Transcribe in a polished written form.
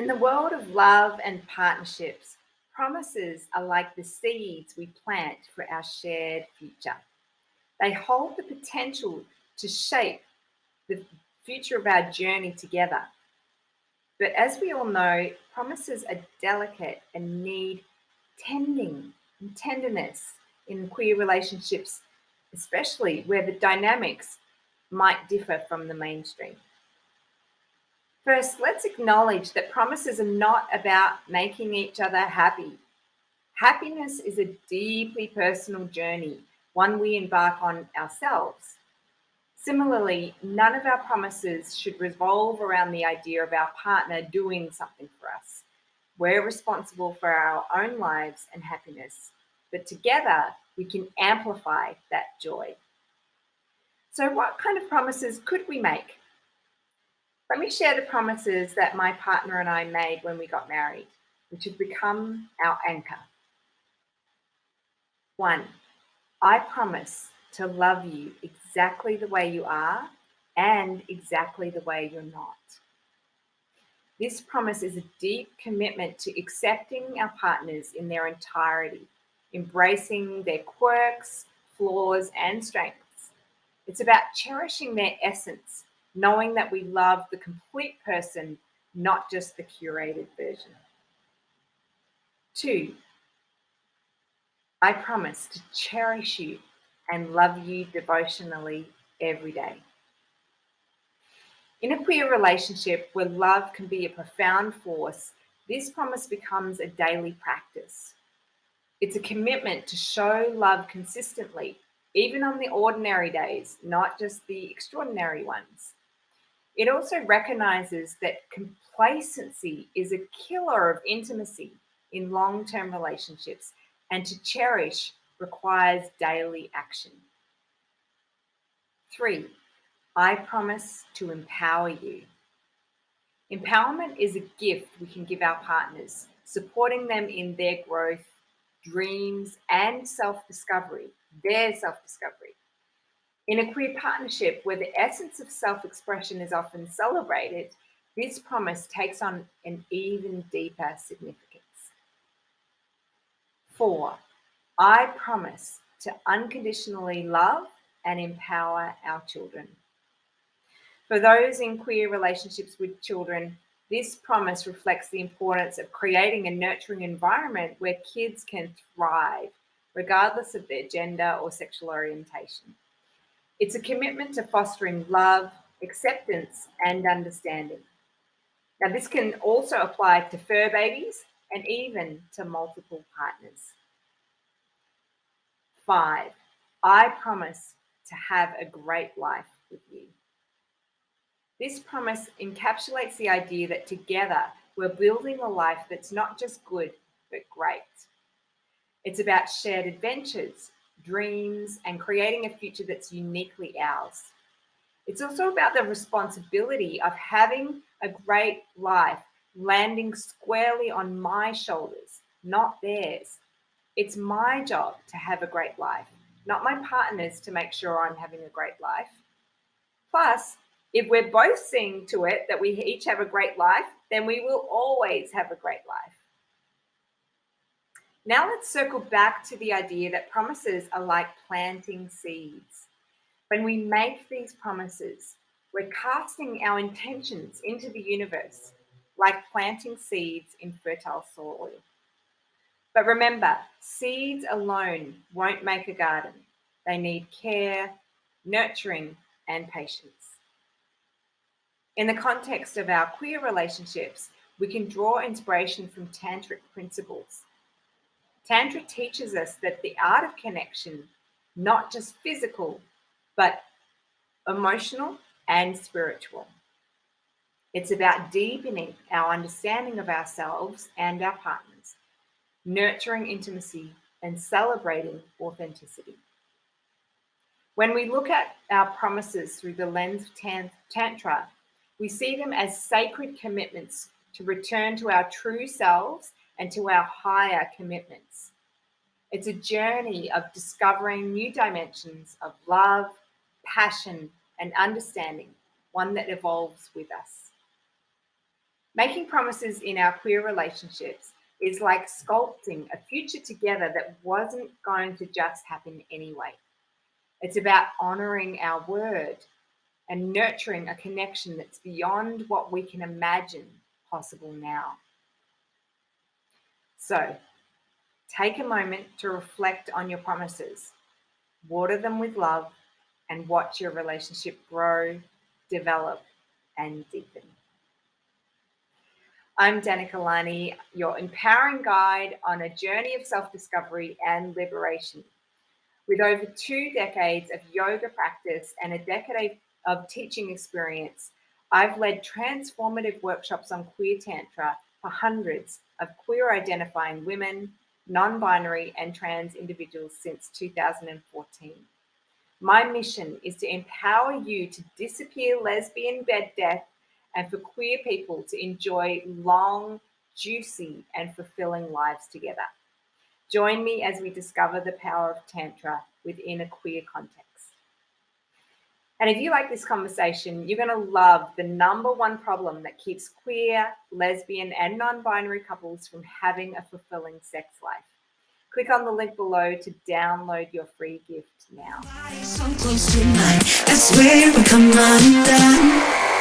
In the world of love and partnerships, promises are like the seeds we plant for our shared future. They hold the potential to shape the future of our journey together. But as we all know, promises are delicate and need tending and tenderness in queer relationships, especially where the dynamics might differ from the mainstream. First, let's acknowledge that promises are not about making each other happy. Happiness is a deeply personal journey, one we embark on ourselves. Similarly, none of our promises should revolve around the idea of our partner doing something for us. We're responsible for our own lives and happiness, but together we can amplify that joy. So, what kind of promises could we make? Let me share the promises that my partner and I made when we got married, which have become our anchor. 1. I promise to love you exactly the way you are and exactly the way you're not. This promise is a deep commitment to accepting our partners in their entirety, embracing their quirks, flaws, and strengths. It's about cherishing their essence, knowing that we love the complete person, not just the curated version. 2. I promise to cherish you and love you devotionally every day. In a queer relationship where love can be a profound force, this promise becomes a daily practice. It's a commitment to show love consistently, even on the ordinary days, not just the extraordinary ones. It also recognizes that complacency is a killer of intimacy in long-term relationships, and to cherish requires daily action. 3. I promise to empower you. Empowerment is a gift we can give our partners, supporting them in their growth, dreams, and their self-discovery. In a queer partnership where the essence of self-expression is often celebrated, this promise takes on an even deeper significance. 4. I promise to unconditionally love and empower our children. For those in queer relationships with children, this promise reflects the importance of creating a nurturing environment where kids can thrive, regardless of their gender or sexual orientation. It's a commitment to fostering love, acceptance, and understanding. Now, this can also apply to fur babies and even to multiple partners. 5. I promise to have a great life with you. This promise encapsulates the idea that together we're building a life that's not just good, but great. It's about shared adventures, dreams, and creating a future that's uniquely ours. It's also about the responsibility of having a great life landing squarely on my shoulders, not theirs. It's my job to have a great life, not my partner's to make sure I'm having a great life. Plus, if we're both seeing to it that we each have a great life, then we will always have a great life. Now let's circle back to the idea that promises are like planting seeds. When we make these promises, we're casting our intentions into the universe, like planting seeds in fertile soil. But remember, seeds alone won't make a garden. They need care, nurturing, and patience. In the context of our queer relationships, we can draw inspiration from tantric principles. Tantra teaches us that the art of connection, not just physical, but emotional and spiritual. It's about deepening our understanding of ourselves and our partners, nurturing intimacy, and celebrating authenticity. When we look at our promises through the lens of Tantra, we see them as sacred commitments to return to our true selves and to our higher commitments. It's a journey of discovering new dimensions of love, passion, and understanding, one that evolves with us. Making promises in our queer relationships is like sculpting a future together that wasn't going to just happen anyway. It's about honoring our word and nurturing a connection that's beyond what we can imagine possible now. So, take a moment to reflect on your promises, water them with love, and watch your relationship grow, develop, and deepen. I'm Danica Lani, your empowering guide on a journey of self discovery and liberation. With over 2 decades of yoga practice and a decade of teaching experience, I've led transformative workshops on queer Tantra for hundreds of queer identifying women, non binary, and trans individuals since 2014. My mission is to empower you to disappear lesbian bed death and for queer people to enjoy long, juicy, and fulfilling lives together. Join me as we discover the power of Tantra within a queer context. And if you like this conversation, you're going to love the number one problem that keeps queer, lesbian, and non binary couples from having a fulfilling sex life. Click on the link below to download your free gift now. So close to mine, I swear we come undone.